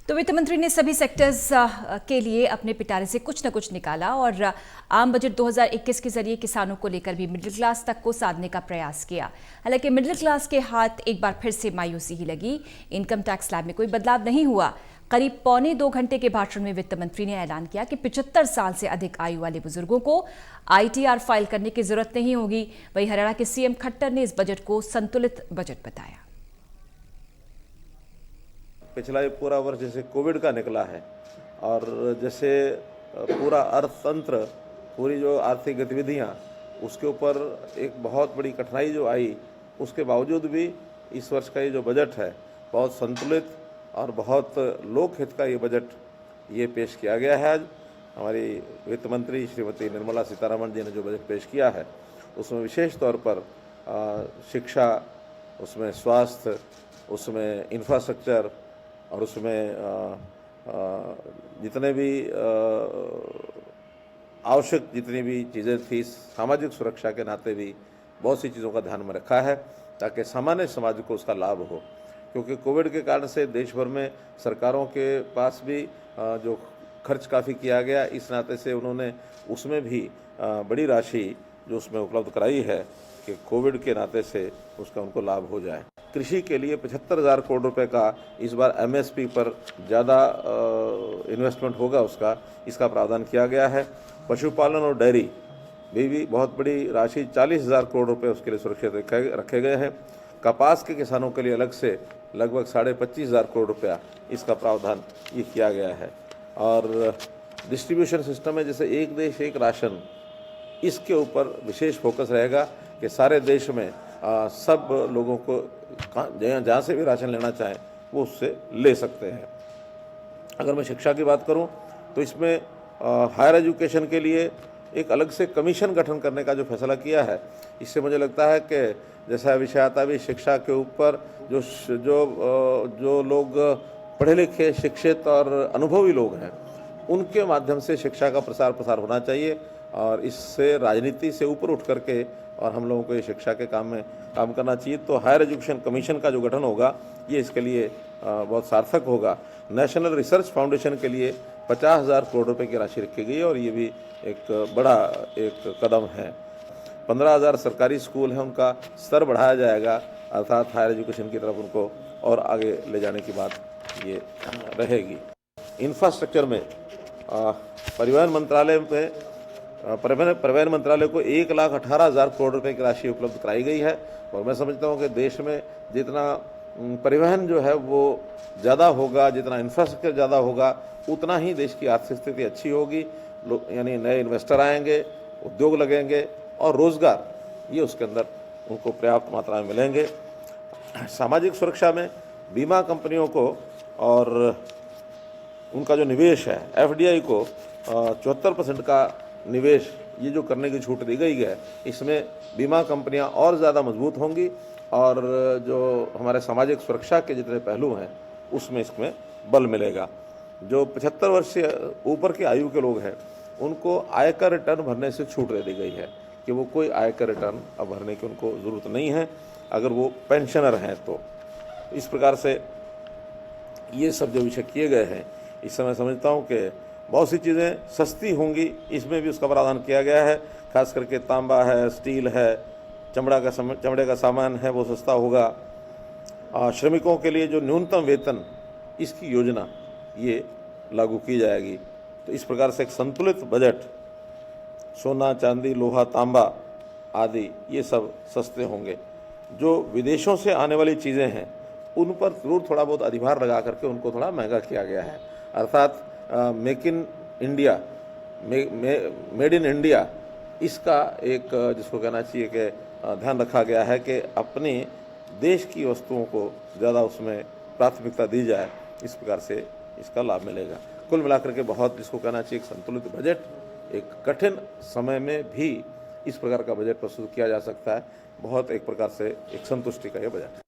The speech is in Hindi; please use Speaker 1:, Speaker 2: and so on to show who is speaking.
Speaker 1: तो वित्त मंत्री ने सभी सेक्टर्स के लिए अपने पिटारे से कुछ न कुछ निकाला और आम बजट 2021 के जरिए किसानों को लेकर भी मिडिल क्लास तक को साधने का प्रयास किया। हालांकि मिडिल क्लास के हाथ एक बार फिर से मायूसी ही लगी। इनकम टैक्स स्लैब में कोई बदलाव नहीं हुआ। करीब पौने 2 घंटे के भाषण में वित्त मंत्री ने ऐलान किया कि 75 साल से अधिक आयु वाले बुजुर्गों को ITR फाइल करने की जरूरत नहीं होगी। वहीं हरियाणा के CM खट्टर ने इस बजट को संतुलित बजट बताया।
Speaker 2: पिछला ये पूरा वर्ष जैसे कोविड का निकला है और जैसे पूरा अर्थतंत्र, पूरी जो आर्थिक गतिविधियां, उसके ऊपर एक बहुत बड़ी कठिनाई जो आई, उसके बावजूद भी इस वर्ष का ये जो बजट है बहुत संतुलित और बहुत लोकहित का ये बजट ये पेश किया गया है। आज हमारी वित्त मंत्री श्रीमती निर्मला सीतारमण जी ने जो बजट पेश किया है उसमें विशेष तौर पर शिक्षा, उसमें स्वास्थ्य, उसमें इंफ्रास्ट्रक्चर और उसमें जितने भी आवश्यक जितनी भी चीज़ें थी, सामाजिक सुरक्षा के नाते भी बहुत सी चीज़ों का ध्यान में रखा है ताकि सामान्य समाज को उसका लाभ हो। क्योंकि कोविड के कारण से देश भर में सरकारों के पास भी जो खर्च काफ़ी किया गया, इस नाते से उन्होंने उसमें भी बड़ी राशि जो उसमें उपलब्ध कराई है कि कोविड के नाते से उसका उनको लाभ हो जाए। कृषि के लिए 75,000 करोड़ रुपए का इस बार MSP पर ज़्यादा इन्वेस्टमेंट होगा, इसका प्रावधान किया गया है। पशुपालन और डेयरी भी बहुत बड़ी राशि 40,000 करोड़ रुपए उसके लिए सुरक्षित रखे गए हैं। कपास के किसानों के लिए अलग से लगभग 25,500 करोड़ रुपया इसका प्रावधान ये किया गया है। और डिस्ट्रीब्यूशन सिस्टम में जैसे एक देश एक राशन, इसके ऊपर विशेष फोकस रहेगा कि सारे देश में सब लोगों को जहाँ से भी राशन लेना चाहें वो उससे ले सकते हैं। अगर मैं शिक्षा की बात करूं तो इसमें हायर एजुकेशन के लिए एक अलग से कमीशन गठन करने का जो फैसला किया है, इससे मुझे लगता है कि जैसा विषय आता भी शिक्षा के ऊपर जो लोग पढ़े लिखे, शिक्षित और अनुभवी लोग हैं, उनके माध्यम से शिक्षा का प्रसार होना चाहिए और इससे राजनीति से ऊपर उठ करके और हम लोगों को ये शिक्षा के काम में काम करना चाहिए। तो हायर एजुकेशन कमीशन का जो गठन होगा ये इसके लिए बहुत सार्थक होगा। नेशनल रिसर्च फाउंडेशन के लिए 50,000 करोड़ रुपए की राशि रखी गई है और ये भी एक बड़ा एक कदम है। 15,000 सरकारी स्कूल हैं, उनका स्तर बढ़ाया जाएगा, अर्थात हायर एजुकेशन की तरफ उनको और आगे ले जाने की बात ये रहेगी। इंफ्रास्ट्रक्चर में परिवहन मंत्रालय को 1,18,000 करोड़ रुपए की राशि उपलब्ध कराई गई है और मैं समझता हूं कि देश में जितना परिवहन जो है वो ज़्यादा होगा, जितना इंफ्रास्ट्रक्चर ज़्यादा होगा, उतना ही देश की आर्थिक स्थिति अच्छी होगी। यानी नए इन्वेस्टर आएंगे, उद्योग लगेंगे और रोज़गार ये उसके अंदर उनको पर्याप्त मात्रा में मिलेंगे। सामाजिक सुरक्षा में बीमा कंपनियों को और उनका जो निवेश है FDI को 74% का निवेश ये जो करने की छूट दी गई है, इसमें बीमा कंपनियां और ज़्यादा मजबूत होंगी और जो हमारे सामाजिक सुरक्षा के जितने पहलू हैं उसमें इसमें बल मिलेगा। जो 75 वर्ष से ऊपर की आयु के लोग हैं उनको आयकर रिटर्न भरने से छूट दे दी गई है कि वो कोई आयकर रिटर्न अब भरने की उनको ज़रूरत नहीं है अगर वो पेंशनर हैं। तो इस प्रकार से ये सब जो विषय किए गए हैं, इस समय समझता हूँ कि बहुत सी चीज़ें सस्ती होंगी, इसमें भी उसका प्रावधान किया गया है। खास करके तांबा है, स्टील है, चमड़े का सामान है, वो सस्ता होगा। श्रमिकों के लिए जो न्यूनतम वेतन, इसकी योजना ये लागू की जाएगी। तो इस प्रकार से एक संतुलित बजट, सोना, चांदी, लोहा, तांबा आदि ये सब सस्ते होंगे। जो विदेशों से आने वाली चीज़ें हैं उन पर जरूर थोड़ा बहुत अधिभार लगा करके उनको थोड़ा महंगा किया गया है। अर्थात make in India, made in India, इसका एक जिसको कहना चाहिए कि ध्यान रखा गया है कि अपने देश की वस्तुओं को ज़्यादा उसमें प्राथमिकता दी जाए। इस प्रकार से इसका लाभ मिलेगा। कुल मिलाकर के बहुत जिसको कहना चाहिए एक संतुलित बजट, एक कठिन समय में भी इस प्रकार का बजट प्रस्तुत किया जा सकता है। बहुत एक प्रकार से एक संतुष्टि का यह बजट है।